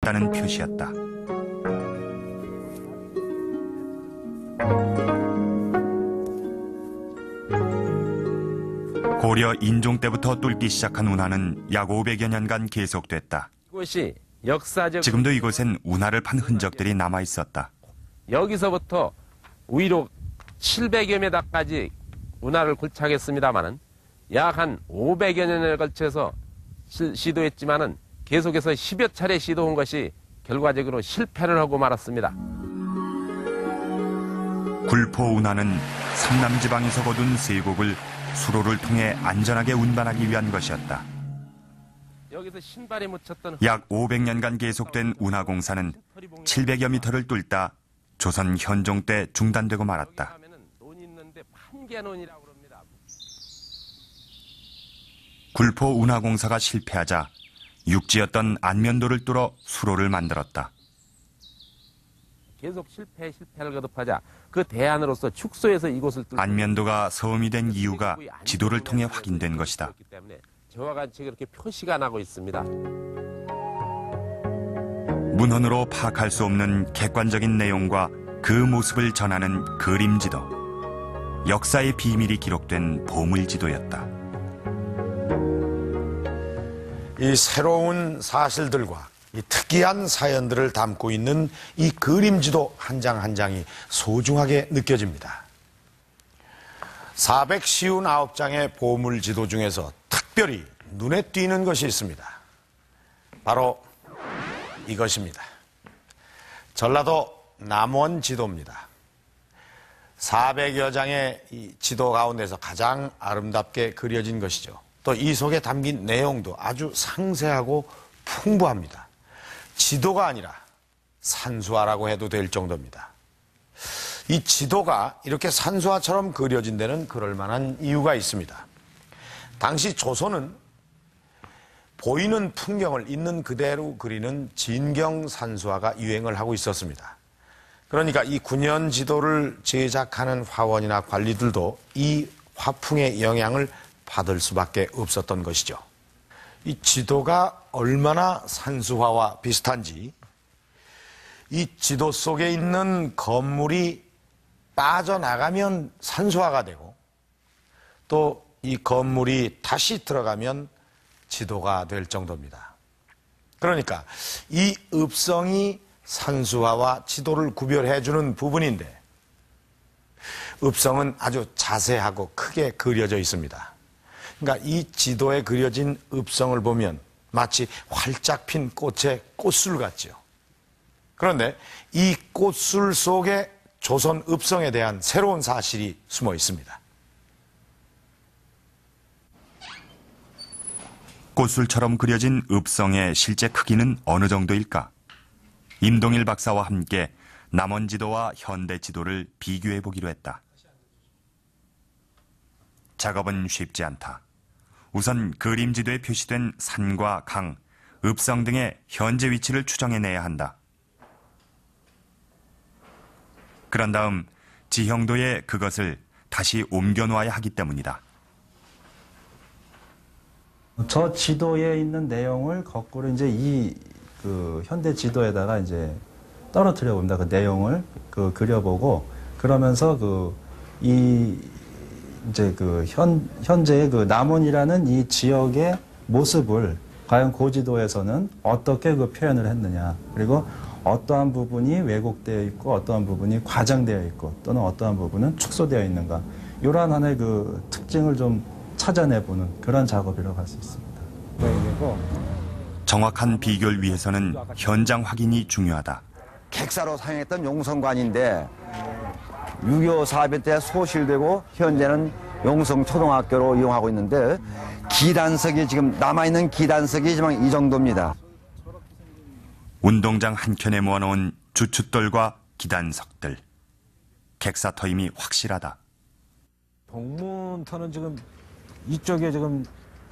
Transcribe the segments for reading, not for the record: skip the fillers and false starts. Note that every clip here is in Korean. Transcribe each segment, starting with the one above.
있다는 표시였다. 고려 인종 때부터 뚫기 시작한 운하는 약 500여 년간 계속됐다. 이곳이 역사적 지금도 이곳엔 운하를 판 흔적들이 남아 있었다. 여기서부터 위로 700여 미터까지 운하를 굴착했습니다마는 약 한 500여 년에 걸쳐서 시도했지만은 계속해서 10여 차례 시도한 것이 결과적으로 실패를 하고 말았습니다. 굴포 운하는 삼남지방에서 거둔 쇠국을 수로를 통해 안전하게 운반하기 위한 것이었다. 여기서 신발에 묻혔던 약 500년간 계속된 운하 공사는 700여 미터를 뚫다 조선 현종 때 중단되고 말았다. 굴포 운하 공사가 실패하자 육지였던 안면도를 뚫어 수로를 만들었다. 계속 실패를 거듭하자 그 대안으로서 축소해서 이곳을 안면도가 섬이 된 이유가 지도를 통해 확인된 것이다. 저와 같이 그렇게 표시가 나고 있습니다. 문헌으로 파악할 수 없는 객관적인 내용과 그 모습을 전하는 그림지도, 역사의 비밀이 기록된 보물지도였다. 이 새로운 사실들과 이 특이한 사연들을 담고 있는 이 그림지도 한 장 한 장이 소중하게 느껴집니다. 459장의 보물지도 중에서 특별히 눈에 띄는 것이 있습니다. 바로 이것입니다. 전라도 남원지도입니다. 400여 장의 이 지도 가운데서 가장 아름답게 그려진 것이죠. 또 이 속에 담긴 내용도 아주 상세하고 풍부합니다. 지도가 아니라 산수화라고 해도 될 정도입니다. 이 지도가 이렇게 산수화처럼 그려진 데는 그럴 만한 이유가 있습니다. 당시 조선은 보이는 풍경을 있는 그대로 그리는 진경산수화가 유행을 하고 있었습니다. 그러니까 이 군현 지도를 제작하는 화원이나 관리들도 이 화풍의 영향을 받을 수밖에 없었던 것이죠. 이 지도가 얼마나 산수화와 비슷한지 이 지도 속에 있는 건물이 빠져나가면 산수화가 되고 또 이 건물이 다시 들어가면 지도가 될 정도입니다. 그러니까 이 읍성이 산수화와 지도를 구별해주는 부분인데 읍성은 아주 자세하고 크게 그려져 있습니다. 그러니까 이 지도에 그려진 읍성을 보면 마치 활짝 핀 꽃의 꽃술 같죠. 그런데 이 꽃술 속에 조선 읍성에 대한 새로운 사실이 숨어 있습니다. 꽃술처럼 그려진 읍성의 실제 크기는 어느 정도일까? 임동일 박사와 함께 남원지도와 현대지도를 비교해 보기로 했다. 작업은 쉽지 않다. 우선 그림지도에 표시된 산과 강, 읍성 등의 현재 위치를 추정해내야 한다. 그런 다음 지형도에 그것을 다시 옮겨놓아야 하기 때문이다. 저 지도에 있는 내용을 거꾸로 이제 현대 지도에다가 이제 떨어뜨려 봅니다. 그 내용을 그려보고 그러면서 현재의 남원이라는 이 지역의 모습을 과연 고지도에서는 어떻게 표현을 했느냐, 그리고 어떠한 부분이 왜곡되어 있고 어떠한 부분이 과장되어 있고 또는 어떠한 부분은 축소되어 있는가, 이러한 하나의 특징을 좀 찾아내보는 그런 작업이라고 할 수 있습니다. 정확한 비교를 위해서는 현장 확인이 중요하다. 객사로 사용했던 용성관인데 6.25 사변 때 소실되고 현재는 용성초등학교로 이용하고 있는데 기단석이 지금 남아있는 기단석이 지금 이 정도입니다. 운동장 한켠에 모아놓은 주춧돌과 기단석들. 객사 터임이 확실하다. 동문터는 지금 이쪽에 지금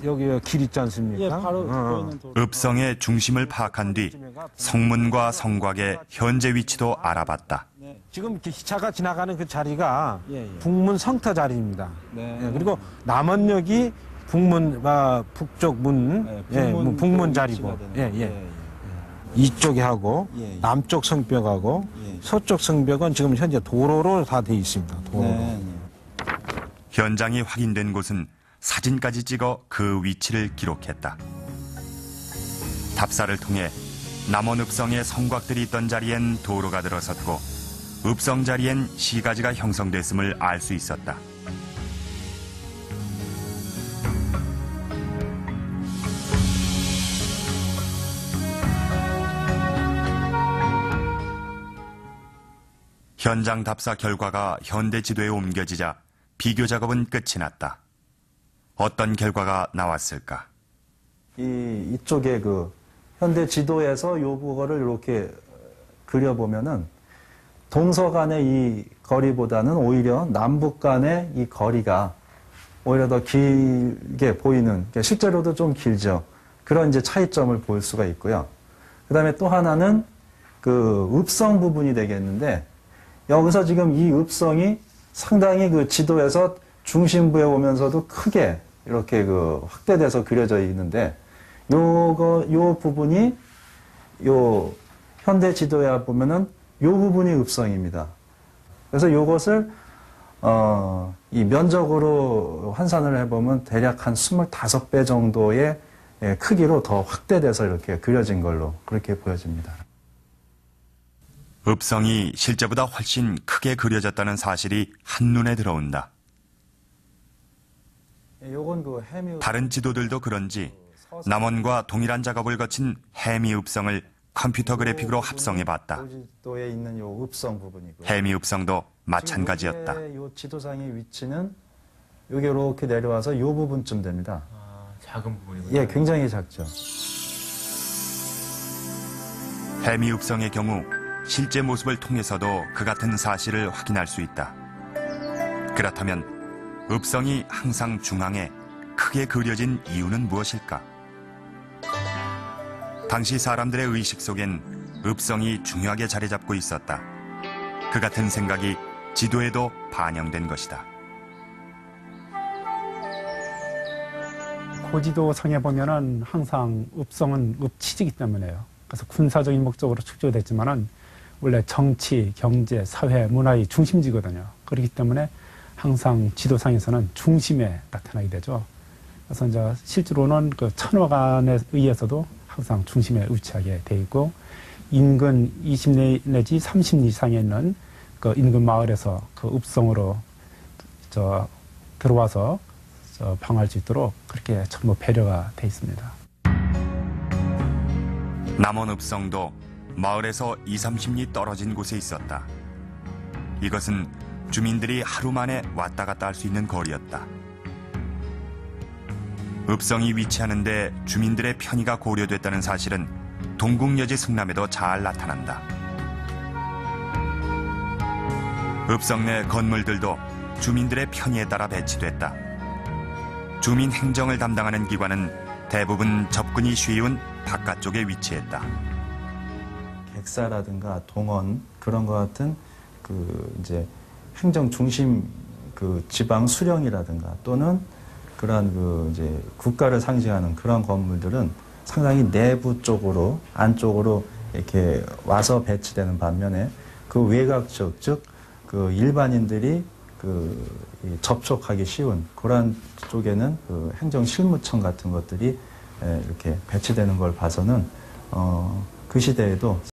여기 길 있지 않습니까? 예, 바로 보이는 도로. 읍성의 중심을 파악한 뒤 성문과 성곽의 현재 위치도 알아봤다. 지금 기차가 지나가는 그 자리가 예. 북문 성터 자리입니다. 네. 예, 그리고 남원역이 북쪽 문, 네, 북문 자리고. 예. 이쪽에 하고 예, 예. 남쪽 성벽하고 예. 서쪽 성벽은 지금 현재 도로로 다 돼 있습니다. 도로로. 네, 네. 현장이 확인된 곳은 사진까지 찍어 그 위치를 기록했다. 답사를 통해 남원 읍성의 성곽들이 있던 자리엔 도로가 들어섰고 읍성 자리엔 시가지가 형성됐음을 알 수 있었다. 현장 답사 결과가 현대 지도에 옮겨지자 비교 작업은 끝이 났다. 어떤 결과가 나왔을까? 이쪽에 그 현대 지도에서 요거를 이렇게 그려보면은 동서 간의 이 거리보다는 오히려 남북 간의 이 거리가 오히려 더 길게 보이는, 그러니까 실제로도 좀 길죠. 그런 이제 차이점을 볼 수가 있고요. 그 다음에 또 하나는 그 읍성 부분이 되겠는데, 여기서 지금 이 읍성이 상당히 그 지도에서 중심부에 오면서도 크게 이렇게 그 확대돼서 그려져 있는데, 요 부분이 요 현대 지도에 보면은 요 부분이 읍성입니다. 그래서 요것을 이 면적으로 환산을 해보면 대략 한 25배 정도의 크기로 더 확대돼서 이렇게 그려진 걸로 그렇게 보여집니다. 읍성이 실제보다 훨씬 크게 그려졌다는 사실이 한눈에 들어온다. 요건 그 해미 다른 지도들도 그런지 남원과 동일한 작업을 거친 해미 읍성을 컴퓨터 그래픽으로 합성해봤다. 고지도에 있는 요 읍성 부분이고요. 해미 읍성도 마찬가지였다. 요 지도상의 위치는 요게 이렇게 내려와서 요 부분쯤 됩니다. 작은 부분이군요. 예, 굉장히 작죠. 해미 읍성의 경우 실제 모습을 통해서도 그 같은 사실을 확인할 수 있다. 그렇다면 읍성이 항상 중앙에 크게 그려진 이유는 무엇일까? 당시 사람들의 의식 속엔 읍성이 중요하게 자리 잡고 있었다. 그 같은 생각이 지도에도 반영된 것이다. 고지도상에 보면은 항상 읍성은 읍치지기 때문에요. 그래서 군사적인 목적으로 축조됐지만은 원래 정치, 경제, 사회, 문화의 중심지거든요. 그렇기 때문에 항상 지도상에서는 중심에 나타나게 되죠. 그래서 이제 실제로는 그 천화관에 의해서도 항상 중심에 위치하게 돼 있고, 인근 20 내지 30 이상에 있는 그 인근 마을에서 그 읍성으로 들어와서 방어할 수 있도록 그렇게 전부 배려가 돼 있습니다. 남원 읍성도 마을에서 20-30리 떨어진 곳에 있었다. 이것은 주민들이 하루 만에 왔다 갔다 할 수 있는 거리였다. 읍성이 위치하는데 주민들의 편의가 고려됐다는 사실은 동국여지 승남에도 잘 나타난다. 읍성 내 건물들도 주민들의 편의에 따라 배치됐다. 주민 행정을 담당하는 기관은 대부분 접근이 쉬운 바깥쪽에 위치했다. 객사라든가 동원 그런 것 같은 그 이제 행정 중심 그 지방 수령이라든가 또는 그러한 그 이제 국가를 상징하는 그런 건물들은 상당히 내부 쪽으로 안쪽으로 이렇게 와서 배치되는 반면에 그 외곽 쪽, 즉 그 일반인들이 그 접촉하기 쉬운 그런 쪽에는 그 행정 실무청 같은 것들이 이렇게 배치되는 걸 봐서는 그 시대에도